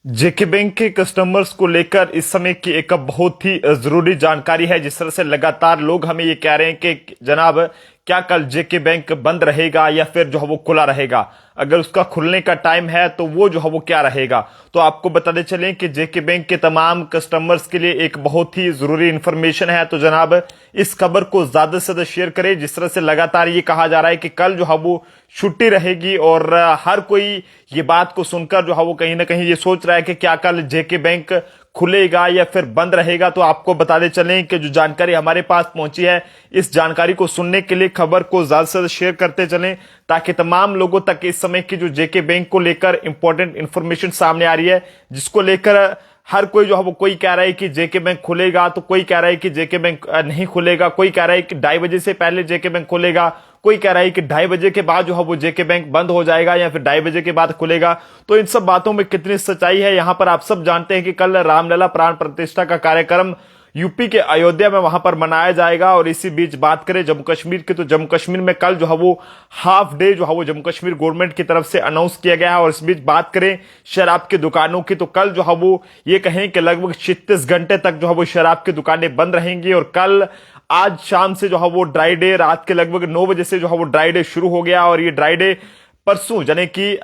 जेके bank के customers को लेकर इस समय की एक बहुत ही जरूरी जानकारी है। जिस तरह से लगातार लोग हमें ये कह रहे हैं कि जनाब क्या कल जेके बैंक बंद रहेगा या फिर जो है वो खुला रहेगा, अगर उसका खुलने का टाइम है तो वो जो है वो क्या रहेगा। तो आपको बताते चलें कि जेके बैंक के तमाम कस्टमर्स के लिए एक बहुत ही जरूरी इंफॉर्मेशन है। तो जनाब इस खबर को ज्यादा से ज्यादा शेयर करें। जिस तरह से लगातार ये कहा जा रहा है कि कल जो है वो छुट्टी रहेगी और हर कोई ये बात को सुनकर जो है वो कहीं ना कहीं ये सोच रहा है कि क्या कल जेके बैंक खुलेगा या फिर बंद रहेगा। तो आपको बताते चलें कि जो जानकारी हमारे पास पहुंची है, इस जानकारी को सुनने के लिए खबर को ज्यादा से ज्यादा शेयर करते चलें ताकि तमाम लोगों तक इस समय की जो जेके बैंक को लेकर इंपॉर्टेंट इंफॉर्मेशन सामने आ रही है, जिसको लेकर हर कोई जो है वो कोई कह रहा है कि जेके बैंक खुलेगा, तो कोई कह रहा है कि जेके बैंक नहीं खुलेगा, कोई कह रहा है कि 2:30 बजे से पहले जेके बैंक खुलेगा, कोई कह रहा है कि 2:30 बजे के बाद जो है वो जेके बैंक बंद हो जाएगा या फिर 2:30 बजे के बाद खुलेगा। तो इन सब बातों में कितनी सच्चाई है, यहां पर आप सब जानते हैं कि कल रामलला प्राण प्रतिष्ठा का कार्यक्रम यूपी के अयोध्या में वहां पर मनाया जाएगा। और इसी बीच बात करें जम्मू कश्मीर की, तो जम्मू कश्मीर में कल जो है वो हाफ डे जो है वो जम्मू कश्मीर गवर्नमेंट की तरफ से अनाउंस किया गया है। और इस बीच बात करें शराब की दुकानों की, तो कल जो है वो ये कहें कि लगभग 36 घंटे तक जो है वो शराब की दुकानें बंद रहेंगी। और कल आज शाम से जो है वो ड्राई डे, रात के लगभग 9 बजे से जो है वो ड्राई डे शुरू हो गया। और ये ड्राई डे परसों यानी कि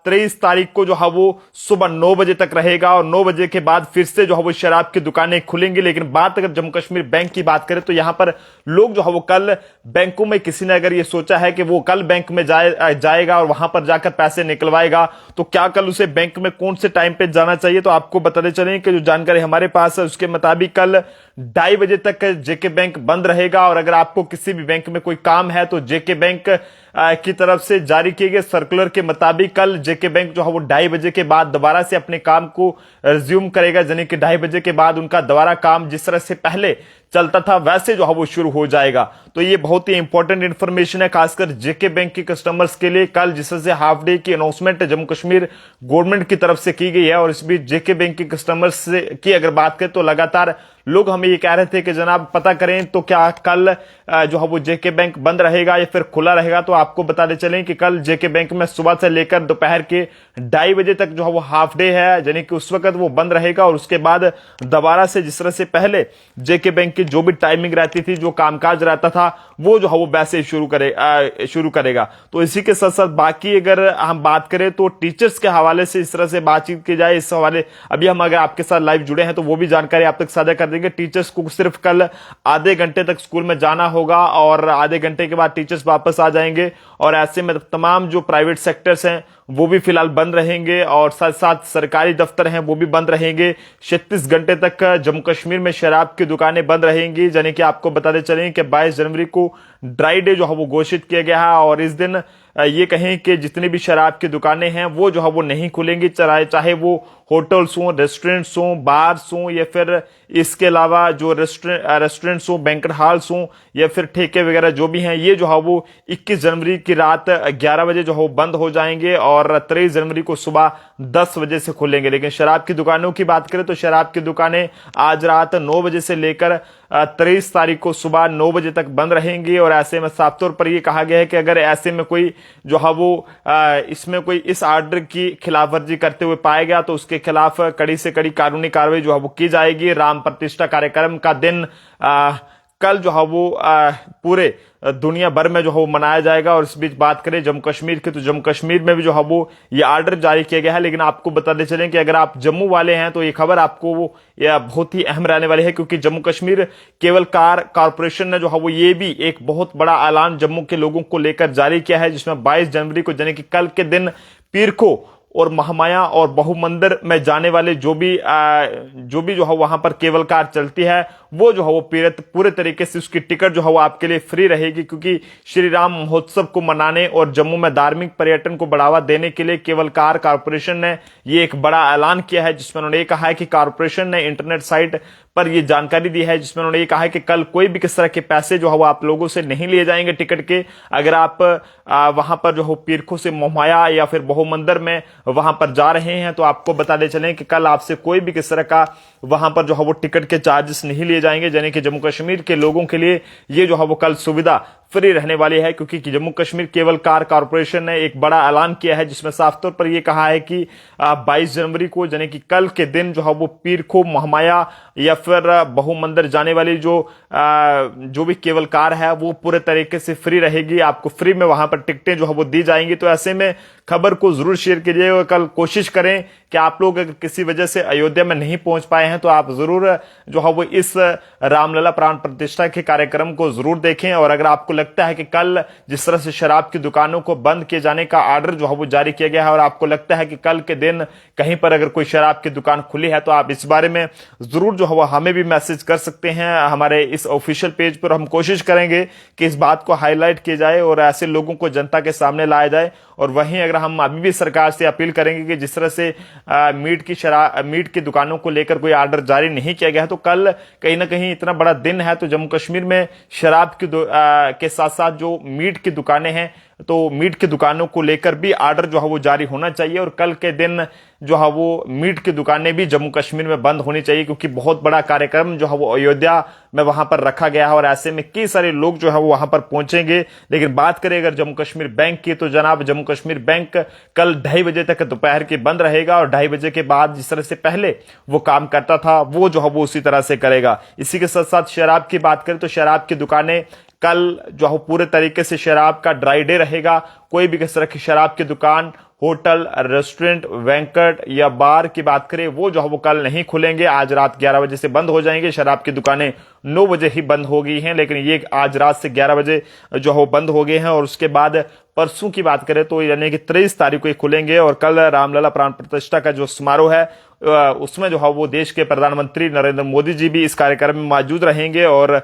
23 तारीख को जो है वो सुबह 9 बजे तक रहेगा। और 9 बजे के बाद फिर से जो है वो शराब की दुकानें खुलेंगी। लेकिन बात अगर जम्मू कश्मीर बैंक की बात करें तो यहां पर लोग जो है वो कल बैंकों में, किसी ने अगर ये सोचा है कि वो कल बैंक में जाएगा और वहां पर जाकर पैसे निकलवाएगा, तो क्या कल उसे बैंक में कौन से टाइम पे जाना चाहिए। तो आपको बताते चलें कि जो जानकारी हमारे पास है उसके मुताबिक कल 2:30 बजे तक जेके बैंक बंद रहेगा। और अगर आपको किसी भी बैंक में कोई काम है तो जेके बैंक की तरफ से जारी किए गए सर्कुलर के मुताबिक कल जेके बैंक जो है वो 2:30 बजे के बाद दोबारा से अपने काम को रिज्यूम करेगा। यानी कि 2:30 बजे के बाद उनका दोबारा काम जिस तरह से पहले चलता था वैसे जो है वो शुरू हो जाएगा। तो ये बहुत ही इंपॉर्टेंट इंफॉर्मेशन है, खासकर जेके बैंक के कस्टमर्स के लिए। कल जिस तरह से हाफ डे की अनाउंसमेंट जम्मू कश्मीर गवर्नमेंट की तरफ से की गई है। और इस बीच जेके बैंक के कस्टमर्स की अगर बात करें तो लगातार लोग हमें ये कह रहे थे कि जनाब पता करें तो क्या कल जो है वो जेके बैंक बंद रहेगा या फिर खुला रहेगा। तो आपको बताते चलें कि कल जेके बैंक में सुबह से लेकर दोपहर के 2:30 बजे तक जो है वो हाफ डे है, यानी कि उस वक्त वो बंद रहेगा। और उसके बाद दोबारा से जिस तरह से पहले जेके बैंक की जो भी टाइमिंग रहती थी, जो कामकाज रहता था, वो जो है वो वैसे शुरू करेगा। तो इसी के साथ साथ बाकी अगर हम बात करें तो टीचर्स के हवाले से इस तरह से बातचीत की जाए, इस हवाले अभी हम अगर आपके साथ लाइव जुड़े हैं तो वो भी जानकारी आप तक साझा कर देंगे। टीचर्स को सिर्फ कल आधे घंटे तक स्कूल में जाना होगा और आधे घंटे के बाद टीचर्स वापस आ जाएंगे। और ऐसे में तमाम जो प्राइवेट सेक्टर्स हैं वो भी फिलहाल बंद रहेंगे और साथ साथ सरकारी दफ्तर हैं वो भी बंद रहेंगे। 36 घंटे तक जम्मू कश्मीर में शराब की दुकानें बंद रहेंगी। यानी कि आपको बताते चलें कि 22 जनवरी को ड्राई डे जो है वो घोषित किया गया है। और इस दिन ये कहें कि जितनी भी शराब की दुकानें हैं वो जो है वो नहीं खुलेंगी, चाहे वो होटल्स हों, रेस्टोरेंट्स हों, बार्स हों, या फिर इसके अलावा जो रेस्टोरेंट्स हों, बैंक्वेट हॉल्स हों, या फिर ठेके वगैरह जो भी हैं, ये जो है वो 21 जनवरी की रात 11 बजे जो है बंद हो जाएंगे और 23 जनवरी को सुबह 10 बजे से खुलेंगे। लेकिन शराब की दुकानों की बात करें तो शराब की दुकानें आज रात 9 बजे से लेकर 23 तारीख को सुबह 9 बजे तक बंद रहेंगी। और ऐसे में साफ तौर पर यह कहा गया है कि अगर ऐसे में कोई जो है वो इसमें कोई इस ऑर्डर की खिलाफवर्जी करते हुए पाया गया तो उसके खिलाफ कड़ी से कड़ी कानूनी कार्रवाई जो है वो की जाएगी। राम प्रतिष्ठा कार्यक्रम का दिन कल जो है वो पूरे दुनिया भर में जो है वो मनाया जाएगा। और इस बीच बात करें जम्मू कश्मीर की, तो जम्मू कश्मीर में भी जो है वो ये ऑर्डर जारी किया गया है। लेकिन आपको बताते चलें कि अगर आप जम्मू वाले हैं तो ये खबर आपको वो बहुत ही अहम रहने वाली है, क्योंकि जम्मू कश्मीर केवल कार कॉरपोरेशन ने जो है वो ये भी एक बहुत बड़ा ऐलान जम्मू के लोगों को लेकर जारी किया है, जिसमें 22 जनवरी को यानी कि कल के दिन पीर को और महामाया और बहुमंदिर में जाने वाले जो भी जो है वहां पर केबल कार चलती है वो जो है वो पूरे तरीके से उसकी टिकट जो है वो आपके लिए फ्री रहेगी। क्योंकि श्री राम महोत्सव को मनाने और जम्मू में धार्मिक पर्यटन को बढ़ावा देने के लिए केबल कार कॉरपोरेशन ने ये एक बड़ा ऐलान किया है, जिसमें उन्होंने कहा है कि कॉरपोरेशन ने इंटरनेट साइट पर यह जानकारी दी है, जिसमें उन्होंने ये कहा है कि कल कोई भी किस तरह के पैसे जो है वो आप लोगों से नहीं लिए जाएंगे टिकट के। अगर आप वहां पर जो है पीरखों से मोहमाया या फिर बहुमंदिर में वहां पर जा रहे हैं तो आपको बताते चलें कि कल आपसे कोई भी किस तरह का वहां पर जो है वो टिकट के चार्जेस नहीं लिए जाएंगे। यानी कि जम्मू कश्मीर के लोगों के लिए ये जो है वो कल सुविधा फ्री रहने वाली है, क्योंकि Jammu Kashmir cable car corporation ने एक बड़ा ऐलान किया है जिसमें साफ तौर पर यह कहा है कि 22 जनवरी को यानी कि कल के दिन जो है वो पीर खो महामाया या फिर बहुमंदर जाने वाली जो भी केबल कार है वो पूरे तरीके से फ्री रहेगी। आपको फ्री में वहां पर टिकटें जो है वो दी जाएंगी। तो ऐसे में खबर को जरूर शेयर कीजिए और कल कोशिश करें कि आप लोग अगर किसी वजह से अयोध्या में नहीं पहुंच पाए हैं तो आप जरूर जो है वो इस रामलला प्राण प्रतिष्ठा के कार्यक्रम को जरूर देखें। और अगर आपको लगता है कि कल जिस तरह से शराब की दुकानों को बंद किए जाने का आर्डर जो है वो जारी किया गया है और आपको लगता है कि कल के दिन कहीं पर अगर कोई शराब की दुकान खुली है तो आप इस बारे में जरूर जो है वो हमें भी मैसेज कर सकते हैं हमारे इस ऑफिशियल पेज पर। हम कोशिश करेंगे कि इस बात को हाईलाइट किया जाए और ऐसे लोगों को जनता के सामने लाया जाए। और वहीं अगर हम अभी भी सरकार से अपील करेंगे कि जिस तरह से मीट की दुकानों को लेकर कोई आर्डर जारी नहीं किया गया है तो कल कहीं ना कहीं इतना बड़ा दिन है तो जम्मू कश्मीर में शराब के साथ साथ जो मीट की दुकानें हैं तो मीट की दुकानों को लेकर भी आर्डर जो है वो जारी होना चाहिए। और कल के दिन जो है वो मीट की दुकानें भी जम्मू कश्मीर में बंद होनी चाहिए, क्योंकि बहुत बड़ा कार्यक्रम जो है वो अयोध्या में वहां पर रखा गया है और ऐसे में कई सारे लोग जो है वो वहां पर पहुंचेंगे। लेकिन बात करें अगर जम्मू कश्मीर बैंक की तो जनाब जम्मू कश्मीर बैंक कल 2:30 बजे तक दोपहर के बंद रहेगा और 2:30 बजे के बाद जिस तरह से पहले वो काम करता था वो जो है वो उसी तरह से करेगा। इसी के साथ साथ शराब की बात करें तो शराब की दुकानें कल जो है पूरे तरीके से शराब का ड्राई डे रहेगा। कोई भी किस तरह की शराब की दुकान, होटल, रेस्टोरेंट, बैंक्वेट या बार की बात करें वो जो है वो कल नहीं खुलेंगे। आज रात 11 बजे से बंद हो जाएंगे। शराब की दुकानें 9 बजे ही बंद हो गई हैं, लेकिन ये आज रात से 11 बजे जो है वो बंद हो गए हैं। और उसके बाद परसों की बात करें तो यानी कि 23 तारीख को खुलेंगे। और कल रामलला प्राण प्रतिष्ठा का जो समारोह है उसमें जो है वो देश के प्रधानमंत्री नरेंद्र मोदी जी भी इस कार्यक्रम में मौजूद रहेंगे और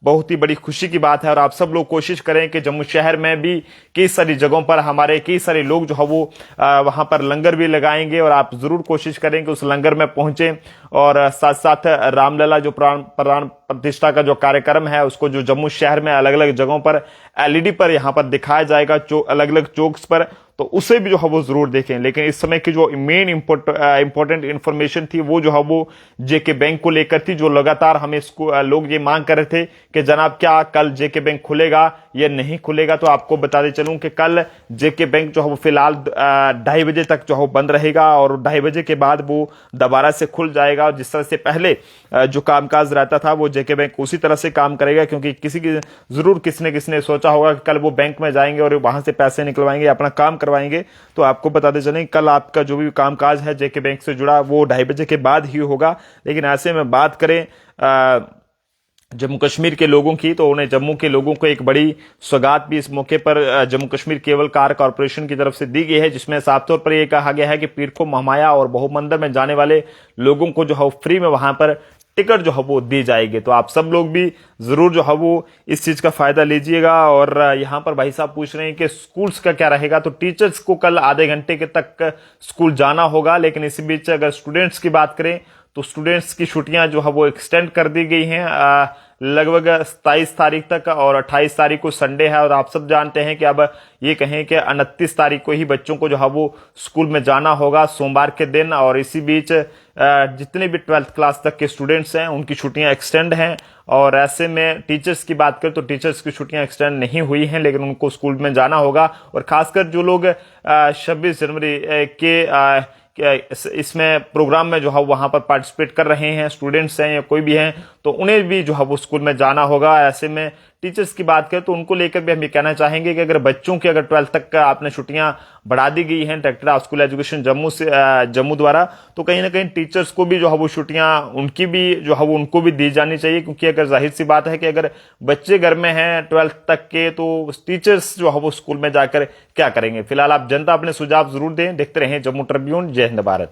बहुत ही बड़ी खुशी की बात है। और आप सब लोग कोशिश करें कि जम्मू शहर में भी कई सारी जगहों पर हमारे कई सारे लोग जो है वो वहां पर लंगर भी लगाएंगे और आप जरूर कोशिश करें कि उस लंगर में पहुंचे। और साथ साथ रामलला जो प्राण प्रतिष्ठा का जो कार्यक्रम है उसको जो जम्मू शहर में अलग अलग जगहों पर एलईडी पर यहां पर दिखाया जाएगा अलग अलग चौक्स पर, तो उसे भी जो है वो जरूर देखें। लेकिन इस समय की जो मेन इंपॉर्टेंट इंफॉर्मेशन थी वो जो है वो जेके बैंक को लेकर थी, जो लगातार हमें इसको लोग ये मांग कर रहे थे कि जनाब क्या कल जेके बैंक खुलेगा या नहीं खुलेगा। तो आपको बताते चलूं कि कल जेके बैंक जो है वो फिलहाल 2:30 बजे तक जो है बंद रहेगा और 2:30 बजे के बाद वो दोबारा से खुल जाएगा। और जिस तरह से पहले जो कामकाज रहता था वो जेके बैंक उसी तरह से काम करेगा, क्योंकि किसी ने सोचा होगा कि कल वो बैंक में जाएंगे और वहां से पैसे निकलवाएंगे, अपना काम करवाएंगे। तो आपको बताते चलें कल आपका जो भी कामकाज है जेके बैंक से जुड़ा वो 2:30 बजे के बाद ही होगा। लेकिन ऐसे में बात करें जम्मू कश्मीर के लोगों की तो उन्हें जम्मू के लोगों को एक बड़ी सौगात भी इस मौके पर Jammu Kashmir cable car corporation की तरफ से दी गई है, जिसमें साफ तौर पर यह कहा गया है कि पीर खो महामाया और बहुमंदर में जाने वाले लोगों को जो है फ्री में वहां पर टिकट जो है वो दी जाएगी। तो आप सब लोग भी जरूर जो है वो इस चीज का फायदा लीजिएगा। और यहाँ पर भाई साहब पूछ रहे हैं कि स्कूल्स का क्या रहेगा, तो टीचर्स को कल आधे घंटे के तक स्कूल जाना होगा। लेकिन इसी बीच अगर स्टूडेंट्स की बात करें तो स्टूडेंट्स की छुट्टियां जो है वो एक्सटेंड कर दी गई हैं लगभग 27 तारीख तक और 28 तारीख को संडे है। और आप सब जानते हैं कि अब ये कहें कि 29 तारीख को ही बच्चों को जो है वो स्कूल में जाना होगा सोमवार के दिन। और इसी बीच जितने भी 12th क्लास तक के स्टूडेंट्स हैं उनकी छुट्टियां एक्सटेंड हैं। और ऐसे में टीचर्स की बात करें तो टीचर्स की छुट्टियां एक्सटेंड नहीं हुई हैं, लेकिन उनको स्कूल में जाना होगा। और खासकर जो लोग 26 जनवरी के इसमें प्रोग्राम में जो है वहां पर पार्टिसिपेट कर रहे हैं, स्टूडेंट्स हैं या कोई भी हैं, तो उन्हें भी जो है वो स्कूल में जाना होगा। ऐसे में टीचर्स की बात करें तो उनको लेकर भी हम ये कहना चाहेंगे कि अगर बच्चों की अगर 12th तक का आपने छुट्टियां बढ़ा दी गई हैं director of school education Jammu द्वारा, तो कहीं ना कहीं टीचर्स को भी जो है वो छुट्टियां उनकी भी जो है वो उनको भी दी जानी चाहिए। क्योंकि अगर जाहिर सी बात है कि अगर बच्चे घर में हैं 12th तक के तो टीचर्स जो है वो स्कूल में जाकर क्या करेंगे। फिलहाल आप जनता अपने सुझाव जरूर दें। देखते रहें जम्मू ट्रिब्यून। जय हिंद भारत।